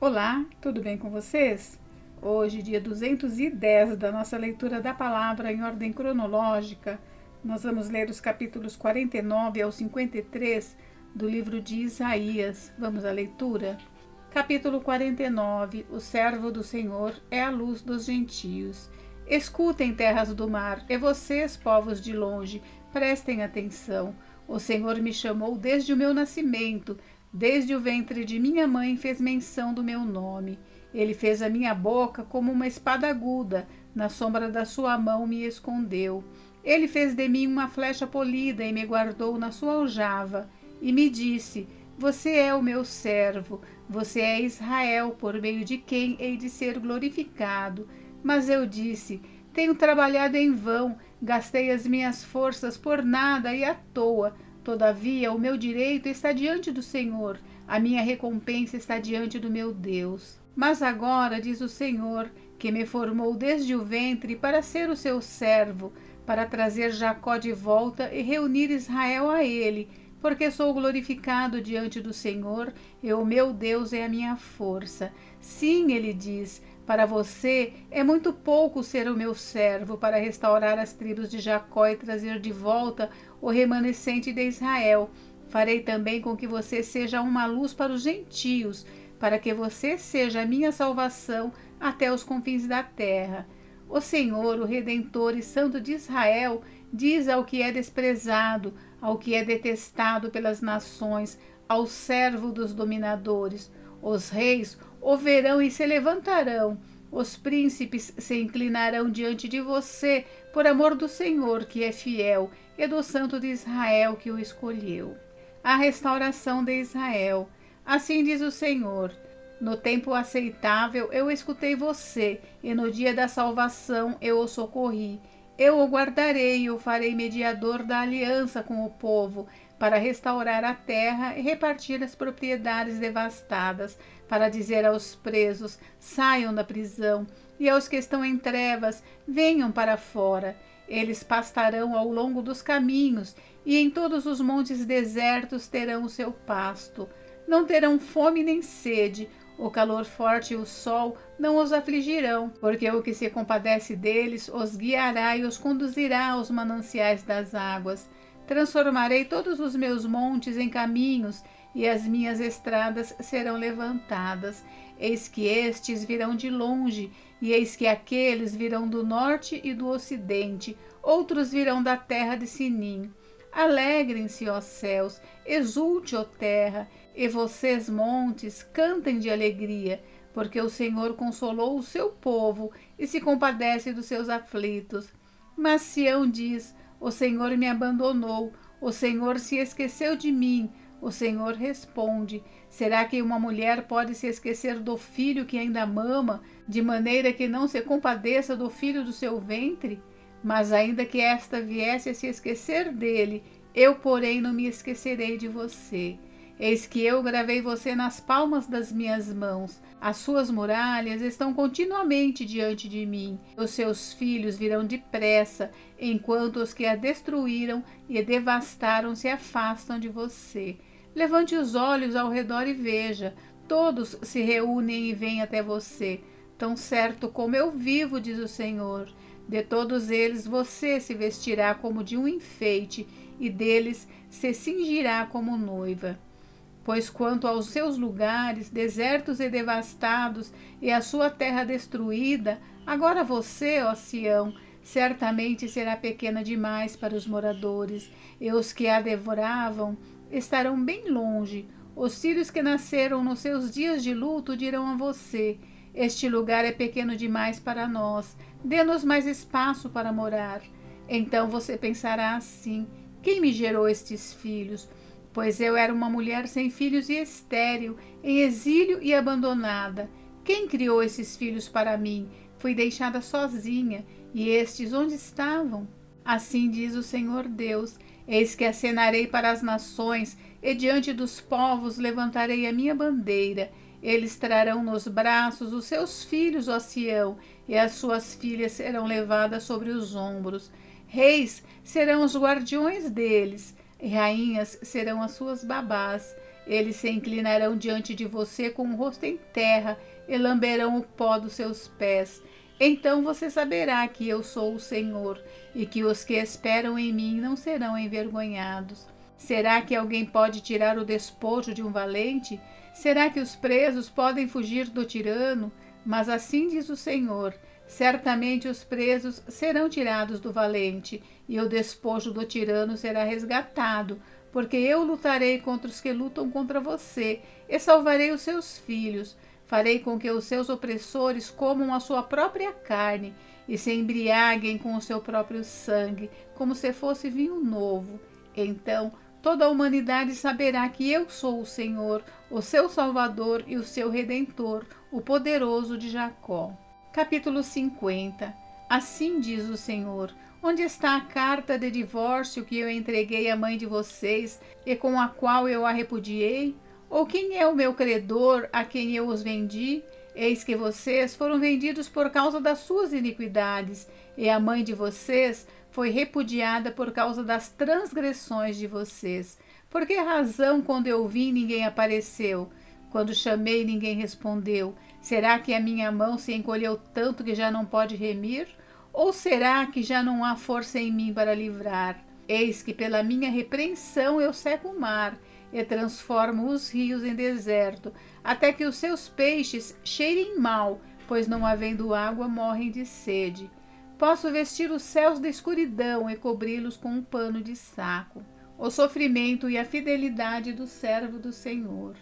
Olá, tudo bem com vocês? Hoje, dia 210 da nossa leitura da palavra em ordem cronológica, nós vamos ler os capítulos 49 ao 53 do livro de Isaías. Vamos à leitura? Capítulo 49. O servo do Senhor é a luz dos gentios. Escutem, terras do mar, e vocês, povos de longe, prestem atenção. O Senhor me chamou desde o meu nascimento. Desde o ventre de minha mãe fez menção do meu nome. Ele fez a minha boca como uma espada aguda, na sombra da sua mão me escondeu. Ele fez de mim uma flecha polida e me guardou na sua aljava. E me disse: Você é o meu servo, você é Israel, por meio de quem hei de ser glorificado. Mas eu disse: Tenho trabalhado em vão, gastei as minhas forças por nada e à toa. Todavia, o meu direito está diante do Senhor, a minha recompensa está diante do meu Deus. Mas agora, diz o Senhor, que me formou desde o ventre para ser o seu servo, para trazer Jacó de volta e reunir Israel a ele, porque sou glorificado diante do Senhor, e o meu Deus é a minha força. Sim, ele diz, para você é muito pouco ser o meu servo para restaurar as tribos de Jacó e trazer de volta o remanescente de Israel. Farei também com que você seja uma luz para os gentios, para que você seja a minha salvação até os confins da terra. O Senhor, o Redentor e Santo de Israel, diz ao que é desprezado, ao que é detestado pelas nações, ao servo dos dominadores: os reis o verão e se levantarão, os príncipes se inclinarão diante de você, por amor do Senhor, que é fiel, e do Santo de Israel, que o escolheu. A restauração de Israel. Assim diz o Senhor: no tempo aceitável eu escutei você, e no dia da salvação eu o socorri. Eu o guardarei e o farei mediador da aliança com o povo, para restaurar a terra e repartir as propriedades devastadas, para dizer aos presos: saiam da prisão, e aos que estão em trevas: venham para fora. Eles pastarão ao longo dos caminhos, e em todos os montes desertos terão o seu pasto. Não terão fome nem sede, o calor forte e o sol não os afligirão, porque o que se compadece deles os guiará e os conduzirá aos mananciais das águas. Transformarei todos os meus montes em caminhos, e as minhas estradas serão levantadas. Eis que estes virão de longe, e eis que aqueles virão do norte e do ocidente, outros virão da terra de Sinim. Alegrem-se, ó céus, exulte, ó terra, e vocês, montes, cantem de alegria, porque o Senhor consolou o seu povo e se compadece dos seus aflitos. Mas Sião diz: o Senhor me abandonou, o Senhor se esqueceu de mim. O Senhor responde: será que uma mulher pode se esquecer do filho que ainda mama, de maneira que não se compadeça do filho do seu ventre? Mas ainda que esta viesse a se esquecer dele, eu, porém, não me esquecerei de você. Eis que eu gravei você nas palmas das minhas mãos. As suas muralhas estão continuamente diante de mim. Os seus filhos virão depressa, enquanto os que a destruíram e devastaram se afastam de você. Levante os olhos ao redor e veja. Todos se reúnem e vêm até você. Tão certo como eu vivo, diz o Senhor, de todos eles você se vestirá como de um enfeite, e deles se cingirá como noiva. Pois quanto aos seus lugares, desertos e devastados, e a sua terra destruída, agora você, ó Sião, certamente será pequena demais para os moradores, e os que a devoravam estarão bem longe. Os filhos que nasceram nos seus dias de luto dirão a você: este lugar é pequeno demais para nós, dê-nos mais espaço para morar. Então você pensará assim: quem me gerou estes filhos? Pois eu era uma mulher sem filhos e estéril, em exílio e abandonada. Quem criou esses filhos para mim? Fui deixada sozinha, e estes onde estavam? Assim diz o Senhor Deus: eis que acenarei para as nações, e diante dos povos levantarei a minha bandeira. Eles trarão nos braços os seus filhos, ó Sião, e as suas filhas serão levadas sobre os ombros. Reis serão os guardiões deles, e rainhas serão as suas babás. Eles se inclinarão diante de você com o rosto em terra e lamberão o pó dos seus pés. Então você saberá que eu sou o Senhor e que os que esperam em mim não serão envergonhados. Será que alguém pode tirar o despojo de um valente? Será que os presos podem fugir do tirano? Mas assim diz o Senhor: certamente os presos serão tirados do valente, e o despojo do tirano será resgatado, porque eu lutarei contra os que lutam contra você, e salvarei os seus filhos. Farei com que os seus opressores comam a sua própria carne, e se embriaguem com o seu próprio sangue, como se fosse vinho novo. Então toda a humanidade saberá que eu sou o Senhor, o seu Salvador e o seu Redentor, o poderoso de Jacó. Capítulo 50. Assim diz o Senhor: onde está a carta de divórcio que eu entreguei à mãe de vocês e com a qual eu a repudiei? Ou quem é o meu credor a quem eu os vendi? Eis que vocês foram vendidos por causa das suas iniquidades, e a mãe de vocês foi repudiada por causa das transgressões de vocês. Por que razão, quando eu vim, ninguém apareceu? Quando chamei, ninguém respondeu. Será que a minha mão se encolheu tanto que já não pode remir? Ou será que já não há força em mim para livrar? Eis que pela minha repreensão eu seco o mar e transformo os rios em deserto, até que os seus peixes cheirem mal, pois não havendo água morrem de sede. Posso vestir os céus de escuridão e cobri-los com um pano de saco. O sofrimento e a fidelidade do servo do Senhor.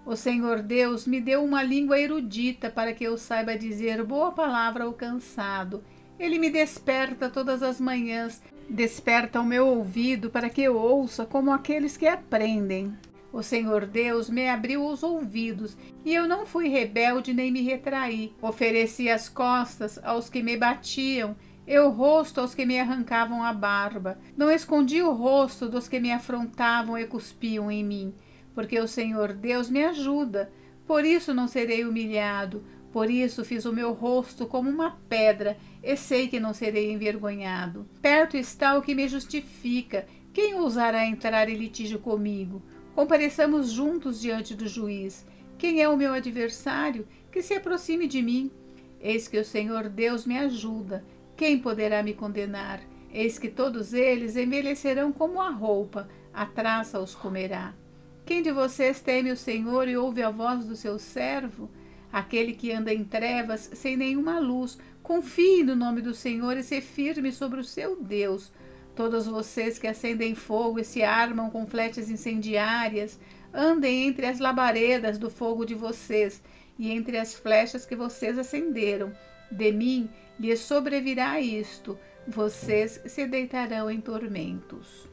O Senhor Deus me deu uma língua erudita para que eu saiba dizer boa palavra ao cansado. Ele me desperta todas as manhãs, desperta o meu ouvido para que eu ouça como aqueles que aprendem. O Senhor Deus me abriu os ouvidos, e eu não fui rebelde nem me retraí. Ofereci as costas aos que me batiam, e o rosto aos que me arrancavam a barba. Não escondi o rosto dos que me afrontavam e cuspiam em mim, porque o Senhor Deus me ajuda. Por isso não serei humilhado, por isso fiz o meu rosto como uma pedra, e sei que não serei envergonhado. Perto está o que me justifica. Quem ousará entrar em litígio comigo? Compareçamos juntos diante do juiz. Quem é o meu adversário? Que se aproxime de mim. Eis que o Senhor Deus me ajuda. Quem poderá me condenar? Eis que todos eles envelhecerão como a roupa, a traça os comerá. Quem de vocês teme o Senhor e ouve a voz do seu servo? Aquele que anda em trevas, sem nenhuma luz, confie no nome do Senhor e se firme sobre o seu Deus. Todos vocês que acendem fogo e se armam com flechas incendiárias, andem entre as labaredas do fogo de vocês e entre as flechas que vocês acenderam. De mim lhes sobrevirá isto, vocês se deitarão em tormentos.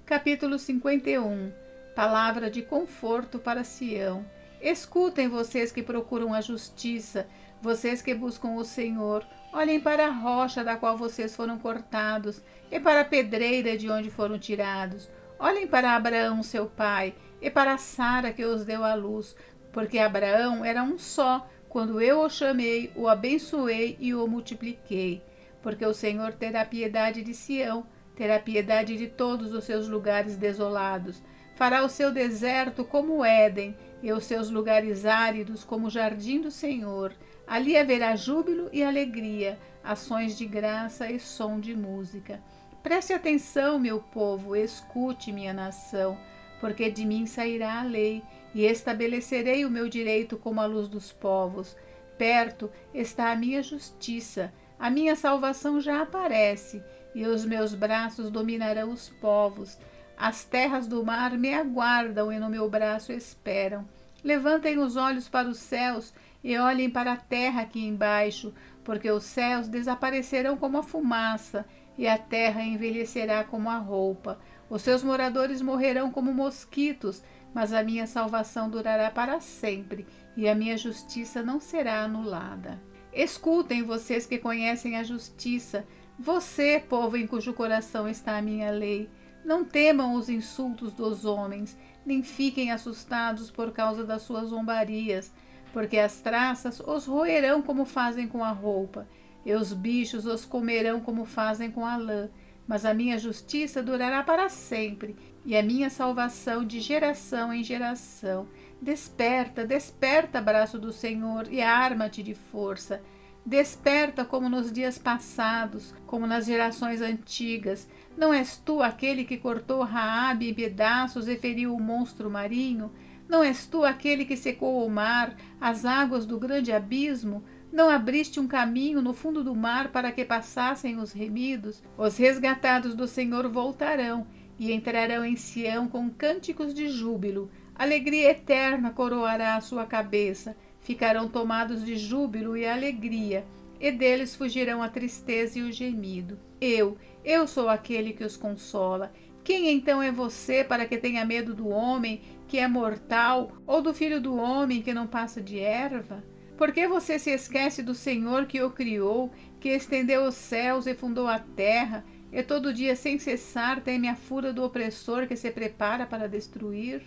Capítulo 51. Palavra de conforto para Sião. Escutem, vocês que procuram a justiça, vocês que buscam o Senhor. Olhem para a rocha da qual vocês foram cortados, e para a pedreira de onde foram tirados. Olhem para Abraão, seu pai, e para Sara, que os deu à luz, porque Abraão era um só, quando eu o chamei, o abençoei e o multipliquei. Porque o Senhor terá piedade de Sião, terá piedade de todos os seus lugares desolados. Fará o seu deserto como Éden, e os seus lugares áridos como o jardim do Senhor. Ali haverá júbilo e alegria, ações de graça e som de música. Preste atenção, meu povo, escute, minha nação, porque de mim sairá a lei, e estabelecerei o meu direito como a luz dos povos. Perto está a minha justiça, a minha salvação já aparece, e os meus braços dominarão os povos. As terras do mar me aguardam e no meu braço esperam. Levantem os olhos para os céus e olhem para a terra aqui embaixo, porque os céus desaparecerão como a fumaça e a terra envelhecerá como a roupa. Os seus moradores morrerão como mosquitos, mas a minha salvação durará para sempre e a minha justiça não será anulada. Escutem, vocês que conhecem a justiça, você, povo em cujo coração está a minha lei. Não temam os insultos dos homens, nem fiquem assustados por causa das suas zombarias, porque as traças os roerão como fazem com a roupa, e os bichos os comerão como fazem com a lã. Mas a minha justiça durará para sempre, e a minha salvação de geração em geração. Desperta, desperta, braço do Senhor, e arma-te de força. Desperta como nos dias passados, como nas gerações antigas. Não és tu aquele que cortou Raabe em pedaços e feriu o monstro marinho? Não és tu aquele que secou o mar, as águas do grande abismo? Não abriste um caminho no fundo do mar para que passassem os remidos? Os resgatados do Senhor voltarão e entrarão em Sião com cânticos de júbilo. Alegria eterna coroará a sua cabeça. Ficarão tomados de júbilo e alegria, e deles fugirão a tristeza e o gemido. Eu sou aquele que os consola. Quem então é você para que tenha medo do homem que é mortal, ou do filho do homem que não passa de erva? Por que você se esquece do Senhor que o criou, que estendeu os céus e fundou a terra, e todo dia sem cessar teme a fúria do opressor que se prepara para destruir?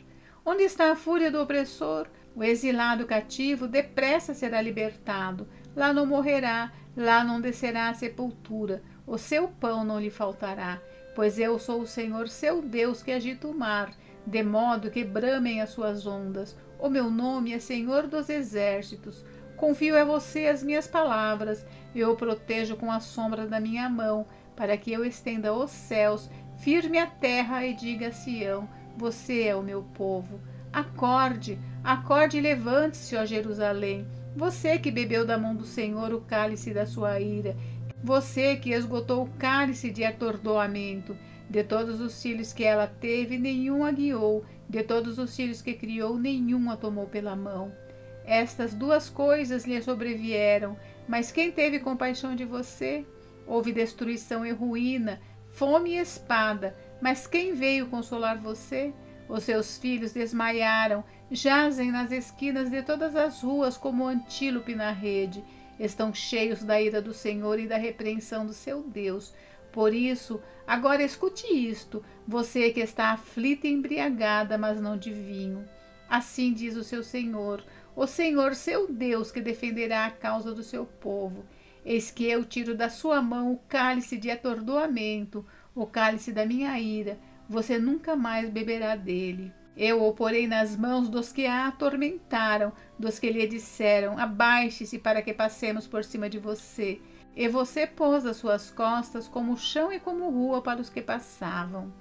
Onde está a fúria do opressor? O exilado cativo depressa será libertado. Lá não morrerá, lá não descerá à sepultura. O seu pão não lhe faltará, pois eu sou o Senhor seu Deus que agita o mar, de modo que bramem as suas ondas. O meu nome é Senhor dos Exércitos. Confio a você as minhas palavras, eu o protejo com a sombra da minha mão, para que eu estenda os céus, firme a terra e diga a Sião: você é o meu povo. Acorde, acorde e levante-se, ó Jerusalém, você que bebeu da mão do Senhor o cálice da sua ira, você que esgotou o cálice de atordoamento. De todos os filhos que ela teve, nenhum a guiou, de todos os filhos que criou, nenhum a tomou pela mão. Estas duas coisas lhe sobrevieram, mas quem teve compaixão de você? Houve destruição e ruína, fome e espada, mas quem veio consolar você? Os seus filhos desmaiaram, jazem nas esquinas de todas as ruas como o antílope na rede. Estão cheios da ira do Senhor e da repreensão do seu Deus. Por isso, agora escute isto, você que está aflita e embriagada, mas não de vinho. Assim diz o Senhor seu Deus, que defenderá a causa do seu povo. Eis que eu tiro da sua mão o cálice de atordoamento, o cálice da minha ira. Você nunca mais beberá dele. Eu o porei nas mãos dos que a atormentaram, dos que lhe disseram: abaixe-se para que passemos por cima de você. E você pôs as suas costas como chão e como rua para os que passavam.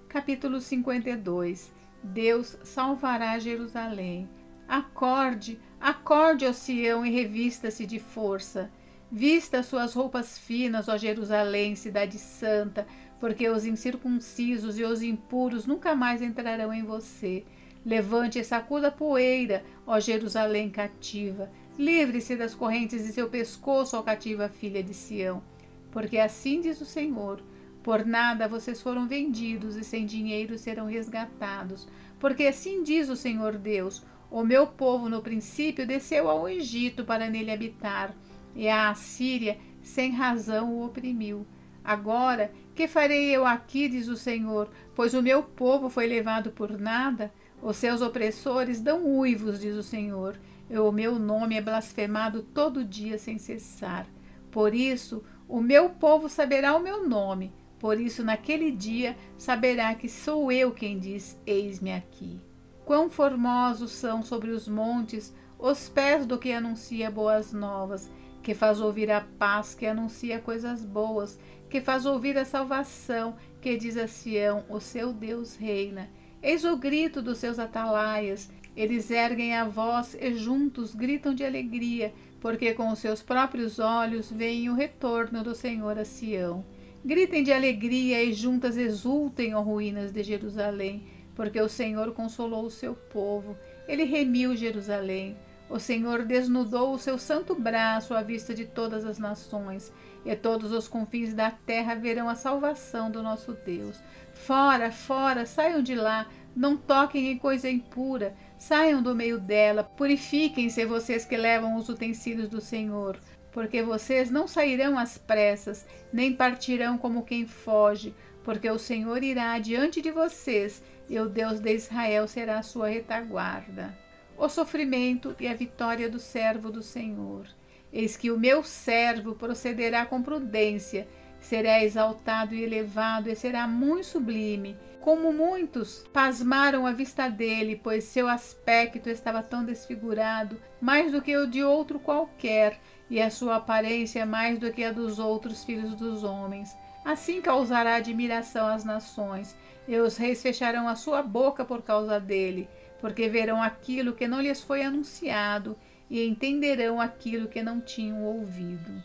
Capítulo 52. Deus salvará Jerusalém. Acorde, acorde, ó Sião, e revista-se de força. Vista suas roupas finas, ó Jerusalém, cidade santa, porque os incircuncisos e os impuros nunca mais entrarão em você. Levante e sacuda a poeira, ó Jerusalém cativa. Livre-se das correntes de seu pescoço, ó cativa filha de Sião. Porque assim diz o Senhor: por nada vocês foram vendidos e sem dinheiro serão resgatados. Porque assim diz o Senhor Deus: o meu povo no princípio desceu ao Egito para nele habitar, e a Assíria sem razão o oprimiu. Agora, que farei eu aqui, diz o Senhor, pois o meu povo foi levado por nada? Os seus opressores dão uivos, diz o Senhor, e o meu nome é blasfemado todo dia sem cessar. Por isso, o meu povo saberá o meu nome, por isso naquele dia saberá que sou eu quem diz: eis-me aqui. Quão formosos são sobre os montes os pés do que anuncia boas novas, que faz ouvir a paz, que anuncia coisas boas, que faz ouvir a salvação, que diz a Sião: o seu Deus reina. Eis o grito dos seus atalaias, eles erguem a voz e juntos gritam de alegria, porque com os seus próprios olhos veem o retorno do Senhor a Sião. Gritem de alegria e juntas exultem, ó ruínas de Jerusalém, porque o Senhor consolou o seu povo, ele remiu Jerusalém. O Senhor desnudou o seu santo braço à vista de todas as nações, e todos os confins da terra verão a salvação do nosso Deus. Fora, fora, saiam de lá, não toquem em coisa impura, saiam do meio dela, purifiquem-se vocês que levam os utensílios do Senhor, porque vocês não sairão às pressas, nem partirão como quem foge, porque o Senhor irá adiante de vocês, e o Deus de Israel será a sua retaguarda. O sofrimento e a vitória do servo do Senhor. Eis que o meu servo procederá com prudência, será exaltado e elevado e será muito sublime. Como muitos pasmaram à vista dele, pois seu aspecto estava tão desfigurado, mais do que o de outro qualquer, e a sua aparência mais do que a dos outros filhos dos homens. Assim causará admiração às nações, e os reis fecharão a sua boca por causa dele, porque verão aquilo que não lhes foi anunciado, e entenderão aquilo que não tinham ouvido.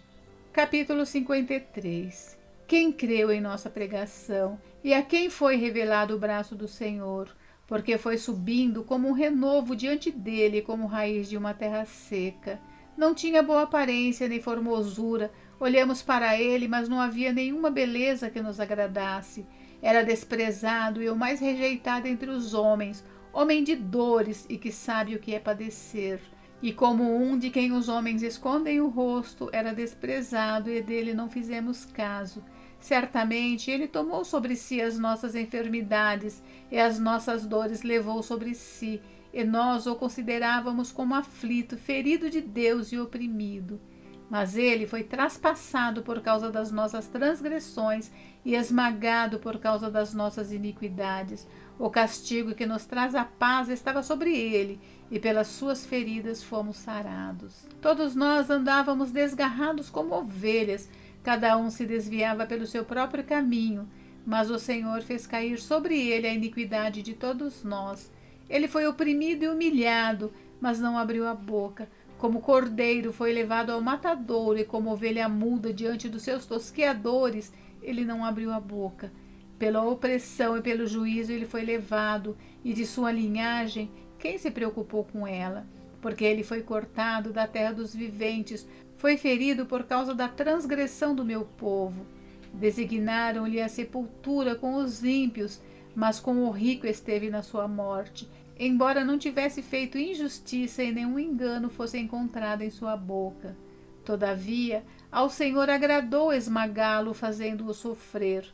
Capítulo 53. Quem creu em nossa pregação, e a quem foi revelado o braço do Senhor? Porque foi subindo como um renovo diante dele, como raiz de uma terra seca. Não tinha boa aparência nem formosura. Olhamos para ele, mas não havia nenhuma beleza que nos agradasse. Era desprezado e o mais rejeitado entre os homens, homem de dores e que sabe o que é padecer. E como um de quem os homens escondem o rosto, era desprezado e dele não fizemos caso. Certamente ele tomou sobre si as nossas enfermidades e as nossas dores levou sobre si, e nós o considerávamos como aflito, ferido de Deus e oprimido. Mas ele foi traspassado por causa das nossas transgressões e esmagado por causa das nossas iniquidades. O castigo que nos traz a paz estava sobre ele, e pelas suas feridas fomos sarados. Todos nós andávamos desgarrados como ovelhas, cada um se desviava pelo seu próprio caminho, mas o Senhor fez cair sobre ele a iniquidade de todos nós. Ele foi oprimido e humilhado, mas não abriu a boca. Como cordeiro foi levado ao matadouro, e como ovelha muda diante dos seus tosqueadores, ele não abriu a boca. Pela opressão e pelo juízo ele foi levado, e de sua linhagem quem se preocupou com ela? Porque ele foi cortado da terra dos viventes, foi ferido por causa da transgressão do meu povo. Designaram-lhe a sepultura com os ímpios, mas com o rico esteve na sua morte, embora não tivesse feito injustiça e nenhum engano fosse encontrado em sua boca. Todavia, ao Senhor agradou esmagá-lo, fazendo-o sofrer.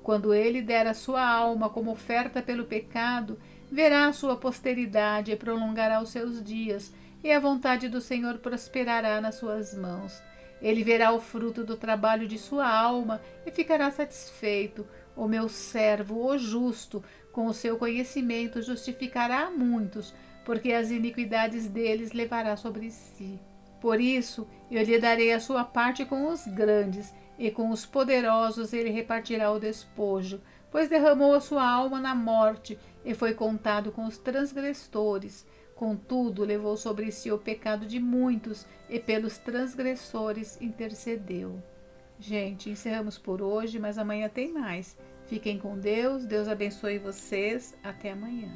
Quando ele der a sua alma como oferta pelo pecado, verá a sua posteridade e prolongará os seus dias, e a vontade do Senhor prosperará nas suas mãos. Ele verá o fruto do trabalho de sua alma e ficará satisfeito. O meu servo, o justo, com o seu conhecimento justificará a muitos, porque as iniquidades deles levará sobre si. Por isso, eu lhe darei a sua parte com os grandes, e com os poderosos ele repartirá o despojo, pois derramou a sua alma na morte e foi contado com os transgressores. Contudo, levou sobre si o pecado de muitos e pelos transgressores intercedeu. Gente, encerramos por hoje, mas amanhã tem mais. Fiquem com Deus, Deus abençoe vocês. Até amanhã.